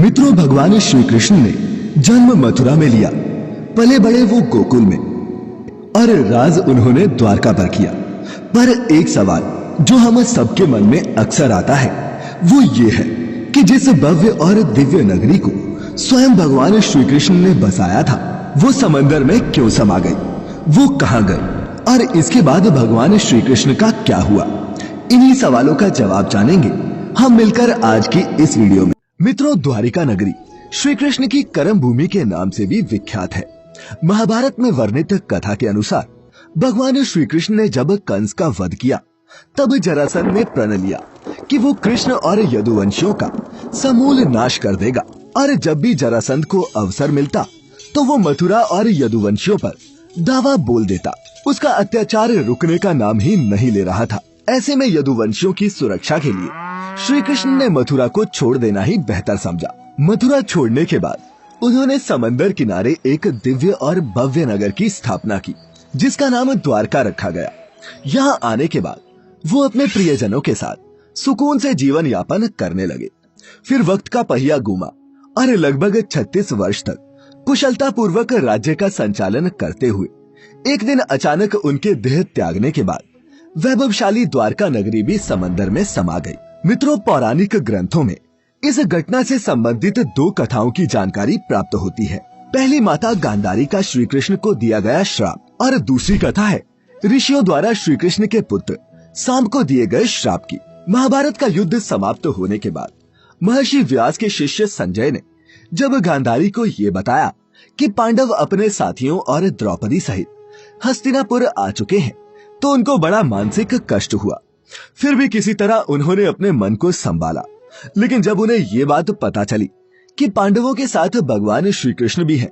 मित्रों, भगवान श्री कृष्ण ने जन्म मथुरा में लिया, पले बड़े वो गोकुल में, और राज उन्होंने द्वारका पर किया। पर एक सवाल जो हम सबके मन में अक्सर आता है वो ये है कि जिस भव्य और दिव्य नगरी को स्वयं भगवान श्री कृष्ण ने बसाया था, वो समंदर में क्यों समा गई, वो कहां गई, और इसके बाद भगवान श्री कृष्ण का क्या हुआ। इन्हीं सवालों का जवाब जानेंगे हम मिलकर आज की इस वीडियो में। मित्रों, द्वारिका नगरी श्री कृष्ण की कर्म भूमि के नाम से भी विख्यात है। महाभारत में वर्णित कथा के अनुसार भगवान श्री कृष्ण ने जब कंस का वध किया, तब जरासंध ने प्रण लिया कि वो कृष्ण और यदुवंशियों का समूल नाश कर देगा, और जब भी जरासंध को अवसर मिलता तो वो मथुरा और यदुवंशियों पर दावा बोल देता। उसका अत्याचार रुकने का नाम ही नहीं ले रहा था। ऐसे में यदुवंशियों की सुरक्षा के लिए श्री कृष्ण ने मथुरा को छोड़ देना ही बेहतर समझा। मथुरा छोड़ने के बाद उन्होंने समंदर किनारे एक दिव्य और भव्य नगर की स्थापना की, जिसका नाम द्वारका रखा गया। यहाँ आने के बाद वो अपने प्रियजनों के साथ सुकून से जीवन यापन करने लगे। फिर वक्त का पहिया घूमा और लगभग 36 वर्ष तक कुशलता पूर्वक राज्य का संचालन करते हुए एक दिन अचानक उनके देह त्यागने के बाद वैभवशाली द्वारका नगरी भी समंदर में समा गई। मित्रों, पौराणिक ग्रंथों में इस घटना से संबंधित दो कथाओं की जानकारी प्राप्त होती है। पहली माता गांधारी का श्री कृष्ण को दिया गया श्राप, और दूसरी कथा है ऋषियों द्वारा श्री कृष्ण के पुत्र सांब को दिए गए श्राप की। महाभारत का युद्ध समाप्त होने के बाद महर्षि व्यास के शिष्य संजय ने जब गांधारी को ये बताया कि पांडव अपने साथियों और द्रौपदी सहित हस्तिनापुर आ चुके हैं, तो उनको बड़ा मानसिक कष्ट हुआ। फिर भी किसी तरह उन्होंने अपने मन को संभाला। लेकिन जब उन्हें ये बात पता चली कि पांडवों के साथ भगवान श्री कृष्ण भी हैं,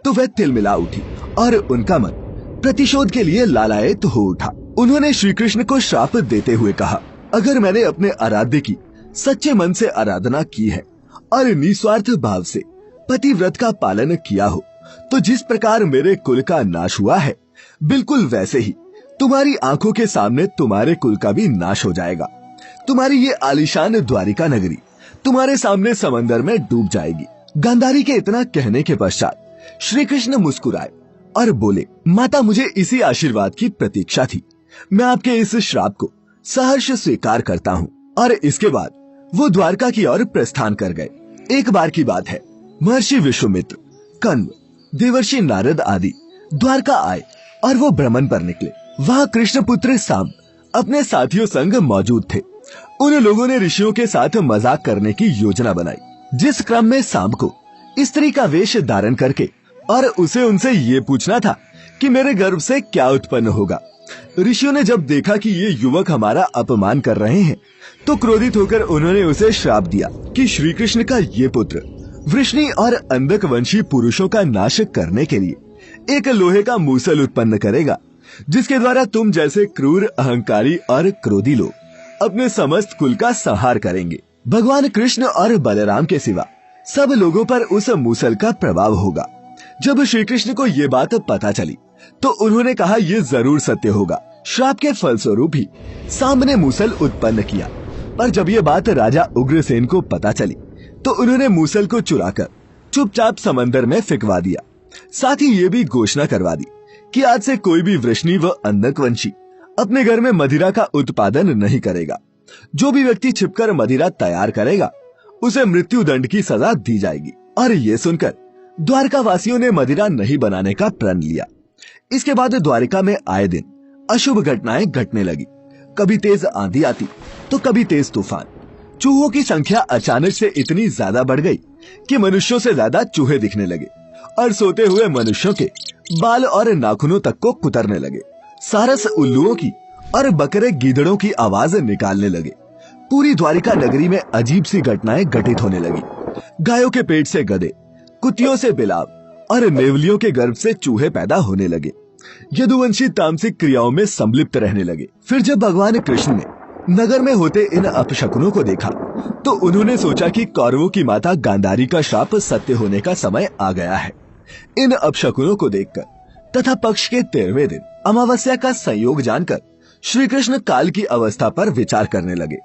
तो वह तिलमिला उठी और उनका मन प्रतिशोध के लिए लालायित हो उठा। उन्होंने श्री कृष्ण को श्राप देते हुए कहा, अगर मैंने अपने आराध्य की सच्चे मन से आराधना की है और निस्वार्थ भाव से पतिव्रत का पालन किया हो, तो जिस प्रकार मेरे कुल का नाश हुआ है, बिल्कुल वैसे ही तुम्हारी आंखों के सामने तुम्हारे कुल का भी नाश हो जाएगा। तुम्हारी ये आलीशान द्वारिका नगरी तुम्हारे सामने समंदर में डूब जाएगी। गांधारी के इतना कहने के पश्चात श्री कृष्ण मुस्कुराए और बोले, माता, मुझे इसी आशीर्वाद की प्रतीक्षा थी। मैं आपके इस श्राप को सहर्ष स्वीकार करता हूँ। और इसके बाद वो द्वारका की ओर प्रस्थान कर गए। एक बार की बात है, महर्षि विश्वामित्र, कण्व, देवर्षि नारद आदि द्वारका आए और वो भ्रमण पर निकले। वहाँ कृष्ण पुत्र सांब अपने साथियों संग मौजूद थे। उन लोगों ने ऋषियों के साथ मजाक करने की योजना बनाई, जिस क्रम में सांब को स्त्री का वेश धारण करके और उसे उनसे ये पूछना था कि मेरे गर्भ से क्या उत्पन्न होगा। ऋषियों ने जब देखा कि ये युवक हमारा अपमान कर रहे हैं, तो क्रोधित होकर उन्होंने उसे श्राप दिया कि श्री कृष्ण का ये पुत्र वृष्णि और अंधक वंशी पुरुषों का नाश करने के लिए एक लोहे का मूसल उत्पन्न करेगा, जिसके द्वारा तुम जैसे क्रूर, अहंकारी और क्रोधी लोग अपने समस्त कुल का संहार करेंगे। भगवान कृष्ण और बलराम के सिवा सब लोगों पर उस मूसल का प्रभाव होगा। जब श्री कृष्ण को ये बात पता चली, तो उन्होंने कहा, ये जरूर सत्य होगा। श्राप के फलस्वरूप ही सांब ने मूसल उत्पन्न किया। पर जब ये बात राजा उग्रसेन को पता चली, तो उन्होंने मूसल को चुराकर चुपचाप समंदर में फेंकवा दिया। साथ ही ये भी घोषणा करवा दी कि आज से कोई भी वृष्णि व अंधकवंशी अपने घर में मदिरा का उत्पादन नहीं करेगा। जो भी व्यक्ति छिपकर मदिरा तैयार करेगा, उसे मृत्यु दंड की सजा दी जाएगी। और ये सुनकर द्वारका वासियों ने मदिरा नहीं बनाने का प्रण लिया। इसके बाद द्वारिका में आए दिन अशुभ घटनाएं घटने लगी। कभी तेज आंधी आती, तो कभी तेज तूफान। चूहों की संख्या अचानक से इतनी ज्यादा बढ़ गई कि मनुष्यों से ज्यादा चूहे दिखने लगे, और सोते हुए मनुष्यों के बाल और नाखूनों तक को कुतरने लगे। सारस उल्लुओं की और बकरे गीदड़ों की आवाज निकालने लगे। पूरी द्वारिका नगरी में अजीब सी घटनाएं घटित होने लगी। गायों के पेट से गधे, कुतियों से बिलाव और नेवलियों के गर्भ से चूहे पैदा होने लगे। यदुवंशी तामसिक क्रियाओं में संलिप्त रहने लगे। फिर जब भगवान कृष्ण ने नगर में होते इन अपशकुनों को देखा, तो उन्होंने सोचा कि कौरवों की माता गांधारी का श्राप सत्य होने का समय आ गया है। इन अपशकुनों को देखकर तथा पक्ष के 13वें दिन अमावस्या का संयोग जानकर श्री कृष्ण काल की अवस्था पर विचार करने लगे।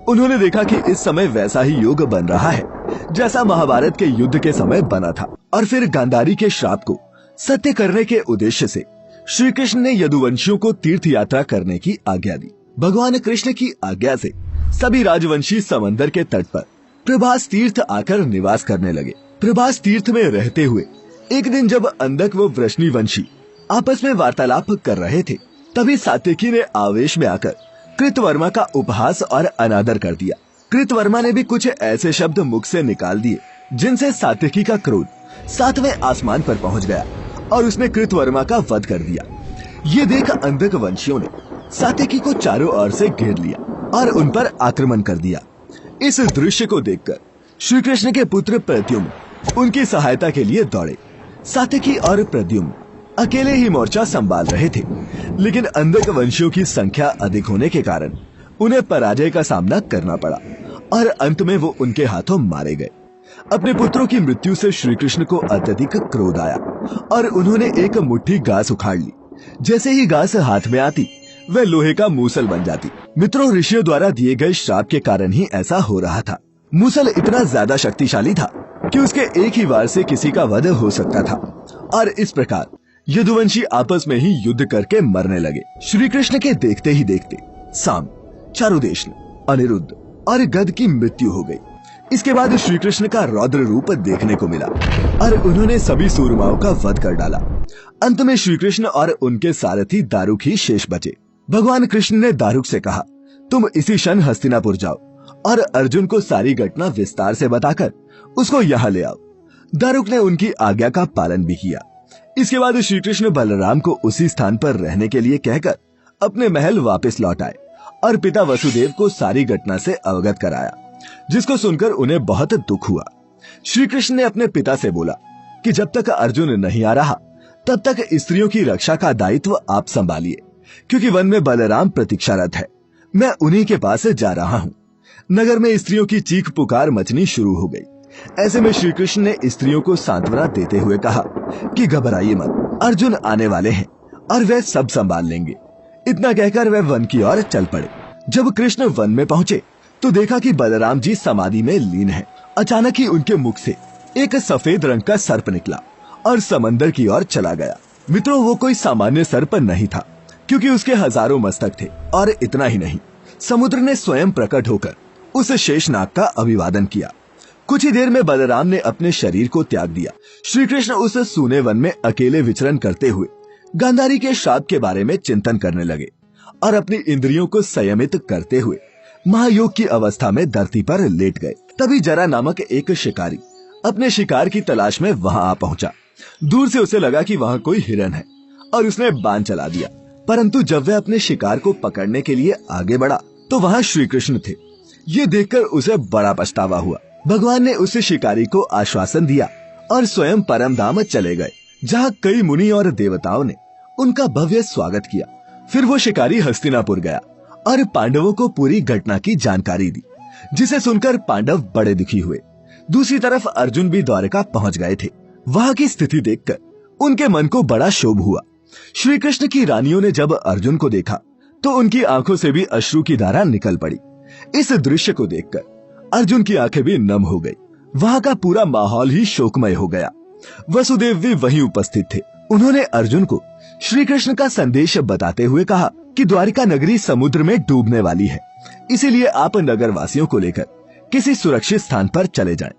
उन्होंने देखा कि इस समय वैसा ही युग बन रहा है जैसा महाभारत के युद्ध के समय बना था। और फिर गांधारी के श्राप को सत्य करने के उद्देश्य से श्री कृष्ण ने यदुवंशियों को तीर्थ यात्रा करने की आज्ञा दी। भगवान कृष्ण की आज्ञा से सभी राजवंशी समंदर के तट पर प्रभास तीर्थ आकर निवास करने लगे। प्रभास तीर्थ में रहते हुए एक दिन जब अंधक व वृष्णिवंशी आपस में वार्तालाप कर रहे थे, तभी सात्यकी ने आवेश में आकर कृतवर्मा का उपहास और अनादर कर दिया। कृतवर्मा ने भी कुछ ऐसे शब्द मुख से निकाल दिए जिनसे सात्यकी का क्रोध 7वें आसमान पर पहुंच गया और उसने कृतवर्मा का वध कर दिया। ये देख अंधक वंशियों ने सात्यकी को चारों ओर से घेर लिया और उन पर आक्रमण कर दिया। इस दृश्य को देखकर श्री कृष्ण के पुत्र प्रद्युम्न उनकी सहायता के लिए दौड़े। सात्यकी और प्रद्युम्न अकेले ही मोर्चा संभाल रहे थे, लेकिन अंधक वंशियों की संख्या अधिक होने के कारण उन्हें पराजय का सामना करना पड़ा और अंत में वो उनके हाथों मारे गए। अपने पुत्रों की मृत्यु से श्री कृष्ण को अत्यधिक क्रोध आया और उन्होंने एक मुट्ठी घास उखाड़ ली। जैसे ही घास हाथ में आती वह लोहे का मूसल बन जाती। मित्रों, ऋषियों द्वारा दिए गए श्राप के कारण ही ऐसा हो रहा था। मूसल इतना ज्यादा शक्तिशाली था कि उसके एक ही वार से किसी का वध हो सकता था और इस प्रकार यदुवंशी आपस में ही युद्ध करके मरने लगे। श्री कृष्ण के देखते ही देखते साम, चारुदेशन, अनिरुद्ध और गद की मृत्यु हो गई। इसके बाद श्री कृष्ण का रौद्र रूप देखने को मिला और उन्होंने सभी सूरमाओं का वध कर डाला। अंत में श्री कृष्ण और उनके सारथी दारुक ही शेष बचे। भगवान कृष्ण ने दारुक से कहा, तुम इसी क्षण हस्तिनापुर जाओ और अर्जुन को सारी घटना विस्तार से बताकर उसको यहाँ ले आओ। दारुक ने उनकी आज्ञा का पालन भी किया। इसके बाद श्री कृष्ण बलराम को उसी स्थान पर रहने के लिए कहकर अपने महल वापस लौट आए और पिता वसुदेव को सारी घटना से अवगत कराया, जिसको सुनकर उन्हें बहुत दुख हुआ। श्री कृष्ण ने अपने पिता से बोला कि जब तक अर्जुन नहीं आ रहा तब तक स्त्रियों की रक्षा का दायित्व आप संभालिए, क्योंकि वन में बलराम प्रतीक्षारत है। मैं उन्हीं के पास जा रहा हूँ। नगर में स्त्रियों की चीख पुकार मचनी शुरू हो गई। ऐसे में श्री कृष्ण ने स्त्रियों को सांत्वना देते हुए कहा कि घबराइए मत, अर्जुन आने वाले हैं और वे सब संभाल लेंगे। इतना कहकर वे वन की ओर चल पड़े। जब कृष्ण वन में पहुंचे तो देखा कि बलराम जी समाधि में लीन हैं। अचानक ही उनके मुख से एक सफेद रंग का सर्प निकला और समंदर की ओर चला गया। मित्रों, वो कोई सामान्य सर्प नहीं था, क्योंकि उसके हजारों मस्तक थे। और इतना ही नहीं, समुद्र ने स्वयं प्रकट होकर उस शेषनाग का अभिवादन किया। कुछ ही देर में बलराम ने अपने शरीर को त्याग दिया। श्री कृष्ण उस सूने वन में अकेले विचरण करते हुए गांधारी के श्राप के बारे में चिंतन करने लगे और अपनी इंद्रियों को संयमित करते हुए महायोग की अवस्था में धरती पर लेट गए। तभी जरा नामक एक शिकारी अपने शिकार की तलाश में वहां आ पहुंचा। दूर से उसे लगा कि वहां कोई हिरन है और उसने बाण चला दिया, परंतु जब वह अपने शिकार को पकड़ने के लिए आगे बढ़ा तो वहां श्री कृष्ण थे। ये देखकर उसे बड़ा पछतावा हुआ। भगवान ने उस शिकारी को आश्वासन दिया और स्वयं परम धाम चले गए, जहाँ कई मुनि और देवताओं ने उनका भव्य स्वागत किया। फिर वो शिकारी हस्तिनापुर गया और पांडवों को पूरी घटना की जानकारी दी, जिसे सुनकर पांडव बड़े दुखी हुए। दूसरी तरफ अर्जुन भी द्वारका पहुंच गए थे। वहां की स्थिति देखकर उनके मन को बड़ा क्षोभ हुआ। श्री कृष्ण की रानियों ने जब अर्जुन को देखा तो उनकी आंखों से भी अश्रु की धारा निकल पड़ी। इस दृश्य को देखकर अर्जुन की आंखें भी नम हो गई। वहां का पूरा माहौल ही शोकमय हो गया। वसुदेव भी वहीं उपस्थित थे। उन्होंने अर्जुन को श्री कृष्ण का संदेश बताते हुए कहा कि द्वारिका नगरी समुद्र में डूबने वाली है, इसीलिए आप नगर वासियों को लेकर किसी सुरक्षित स्थान पर चले जाएं।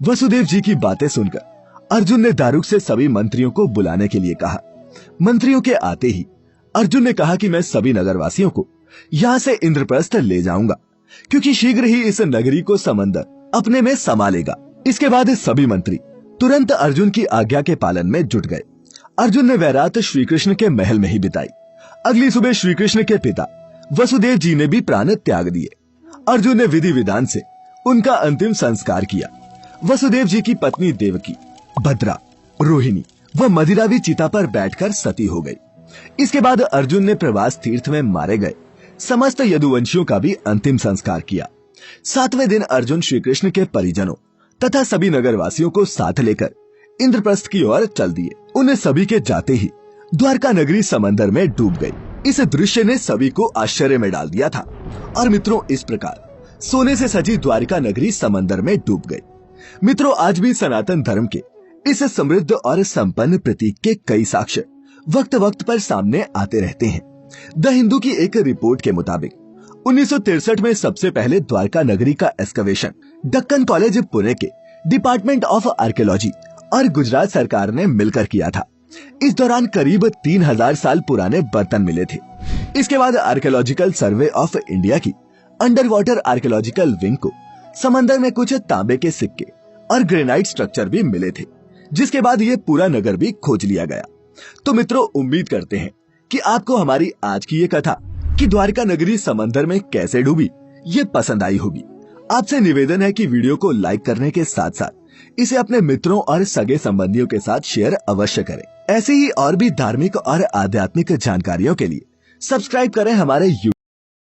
वसुदेव जी की बातें सुनकर अर्जुन ने दारुक से सभी मंत्रियों को बुलाने के लिए कहा। मंत्रियों के आते ही अर्जुन ने कहा कि मैं सभी नगरवासियों को यहाँ से इंद्रप्रस्थ ले जाऊंगा, क्योंकि शीघ्र ही इस नगरी को समंदर अपने में समा लेगा। इसके बाद सभी मंत्री तुरंत अर्जुन की आज्ञा के पालन में जुट गए। अर्जुन ने वह रात श्री कृष्ण के महल में ही बिताई। अगली सुबह श्री कृष्ण के पिता वसुदेव जी ने भी प्राण त्याग दिए। अर्जुन ने विधि विधान से उनका अंतिम संस्कार किया। वसुदेव जी की पत्नी देवकी, भद्रा, रोहिणी व मदिरा भी चिता पर बैठकर सती हो गई। इसके बाद अर्जुन ने प्रवास तीर्थ में मारे गए समस्त यदुवंशियों का भी अंतिम संस्कार किया। 7वें दिन अर्जुन श्री कृष्ण के परिजनों तथा सभी नगरवासियों को साथ लेकर इंद्रप्रस्थ की ओर चल दिए। उन्हें सभी के जाते ही द्वारका नगरी समंदर में डूब गई। इस दृश्य ने सभी को आश्चर्य में डाल दिया था। और मित्रों, इस प्रकार सोने से सजी द्वारिका नगरी समंदर में डूब गई। मित्रों, आज भी सनातन धर्म के इस समृद्ध और संपन्न प्रतीक के कई साक्ष्य वक्त वक्त पर सामने आते रहते हैं। द हिंदू की एक रिपोर्ट के मुताबिक 1963 में सबसे पहले द्वारका नगरी का एक्सकवेशन दक्कन कॉलेज पुणे के डिपार्टमेंट ऑफ आर्कियोलॉजी और गुजरात सरकार ने मिलकर किया था। इस दौरान करीब 3000 साल पुराने बर्तन मिले थे। इसके बाद आर्कियोलॉजिकल सर्वे ऑफ इंडिया की अंडर वाटर आर्कियोलॉजिकल विंग को समंदर में कुछ तांबे के सिक्के और ग्रेनाइट स्ट्रक्चर भी मिले थे, जिसके बाद ये पूरा नगर भी खोज लिया गया। तो मित्रों, उम्मीद करते हैं कि आपको हमारी आज की ये कथा कि द्वारका नगरी समंदर में कैसे डूबी ये पसंद आई होगी। आपसे निवेदन है कि वीडियो को लाइक करने के साथ साथ इसे अपने मित्रों और सगे संबंधियों के साथ शेयर अवश्य करें। ऐसे ही और भी धार्मिक और आध्यात्मिक जानकारियों के लिए सब्सक्राइब करें हमारे